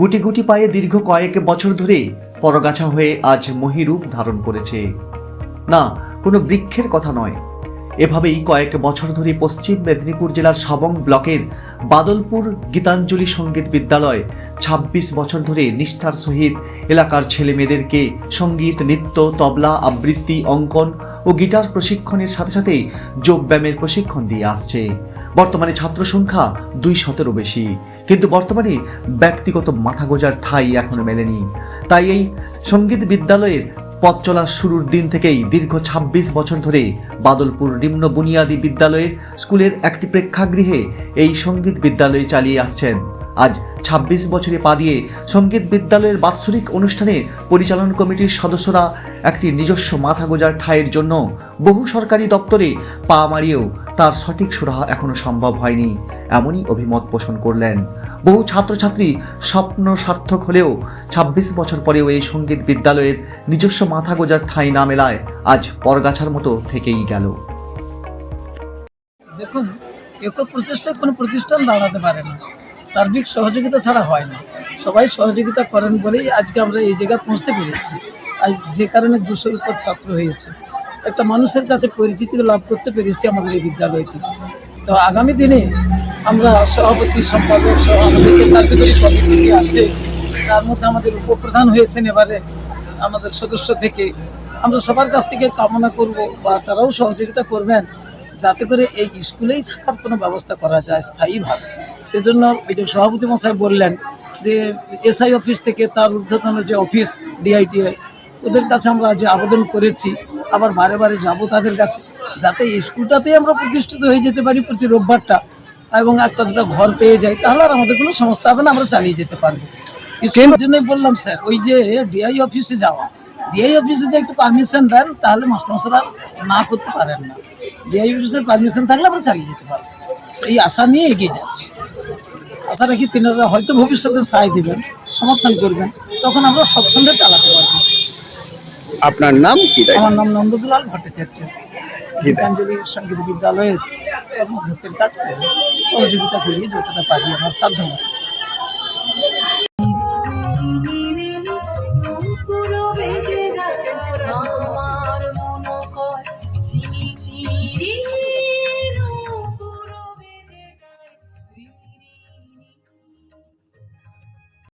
গুটি গুটি পায়ে দীর্ঘ কয়েক বছর ধরে পরগাছা হয়ে আজ মহিরূপ ধারণ করেছে। না, কোনো বৃক্ষের কথা নয়। এভাবেই কয়েক বছর ধরে পশ্চিম মেদিনীপুর জেলার সবং ব্লকের বাদলপুর গীতাঞ্জলি সঙ্গীত বিদ্যালয় ২৬ বছর ধরে নিষ্ঠার সহিত এলাকার ছেলে মেয়েদেরকে সঙ্গীত, নৃত্য, তবলা, আবৃত্তি, অঙ্কন ও গিটার প্রশিক্ষণের সাথে সাথে যোগব্যায়ামের প্রশিক্ষণ দিয়ে আসছে। বর্তমানে ছাত্র সংখ্যা ২০০-এরও বেশি, কিন্তু বর্তমানে ব্যক্তিগত মাথা গোঁজার ঠাঁই এখনো মেলেনি। তাই এই সঙ্গীত বিদ্যালয়ের পথ চলার শুরুর দিন থেকেই দীর্ঘ ২৬ বছর ধরে বাদলপুর নিম্ন বুনিয়াদী বিদ্যালয়ের স্কুলের একটি প্রেক্ষাগৃহে এই সঙ্গীত বিদ্যালয় চালিয়ে আসছেন। আজ ২৬ বছরে পা দিয়ে সঙ্গীত বিদ্যালয়ের বাৎসরিক অনুষ্ঠানে পরিচালন কমিটির সদস্যরা একটি নিজস্ব মাথা গোঁজার ঠাঁইয়ের জন্য বহু সরকারি দপ্তরে পা মারিয়েও তার সঠিক সুরাহা এখনো সম্ভব হয়নি, এমনই অভিমত পোষণ করলেন। বহু ছাত্রছাত্রী স্বপ্ন সার্থক হলেও ২৬ বছর পরেও এই সঙ্গীত বিদ্যালয়ের নিজস্ব মাথা গোঁজার ঠাঁই না মেলায় আজ পরগাছার মতো থেকেই গেল। দেখুন, একক প্রচেষ্টায় কোনো প্রতিষ্ঠান দাঁড়াতে পারে না, সার্বিক সহযোগিতা ছাড়া হয় না। সবাই সহযোগিতা করেন বলেই আজকে আমরা এই জায়গায় পৌঁছতে পেরেছি। আজ যে কারণে ২০০-এর উপর ছাত্র হয়েছে, একটা মানুষের কাছে পরিচিতি লাভ করতে পেরেছি আমাদের এই বিদ্যালয়টি। তো আগামী দিনে আমরা সভাপতি, সম্পাদক সহ আমাদের যে কার্যকরী কমিটি আছে, তার মধ্যে আমাদের উপপ্রধান হয়েছেন এবারে আমাদের সদস্য থেকে। আমরা সবার কাছ থেকে কামনা করব বা তারাও সহযোগিতা করবেন যাতে করে এই স্কুলেই থাকার কোনো ব্যবস্থা করা যায় স্থায়ীভাবে। সেজন্য এই যে সভাপতি মশাই বললেন যে এসআই অফিস থেকে তার ঊর্ধ্বতন যে অফিস ডিআইটিআই, ওদের কাছে আমরা যে আবেদন করেছি, আবার বারে বারে যাব তাদের কাছে, যাতে এই স্কুলটাতেই আমরা প্রতিষ্ঠিত হয়ে যেতে পারি প্রতি রোববারটা, এবং একটা দুটা ঘর পেয়ে যাই, তাহলে আর আমাদের কোনো সমস্যা হবে না, আমরা চালিয়ে যেতে পারবো। সেই জন্যই বললাম স্যার, ওই যে ডিআই অফিসে যাওয়া, ডিআই অফিসে যদি একটু পারমিশন দেন তাহলে মাস্টারমশাইরা না করতে পারেন না। ডিআই অফিসের পারমিশন থাকলে আমরা চালিয়ে যেতে পারবো, সেই আশা নিয়ে এগিয়ে যাচ্ছি। আশা রাখি তিনারা হয়তো ভবিষ্যতে সাহায্য দেবেন, সমর্থন করবেন, তখন আমরা সবসঙ্গে চালাতে পারবো। আপনার নাম কি? আমার নাম নন্দদুলাল ভট্টাচার্য, গীতাঞ্জলি সঙ্গীত বিদ্যালয়ের কর্মাধ্যক্ষের কাজ করে সহযোগিতা করি যতটা পারি আমার সাধ্য মতো।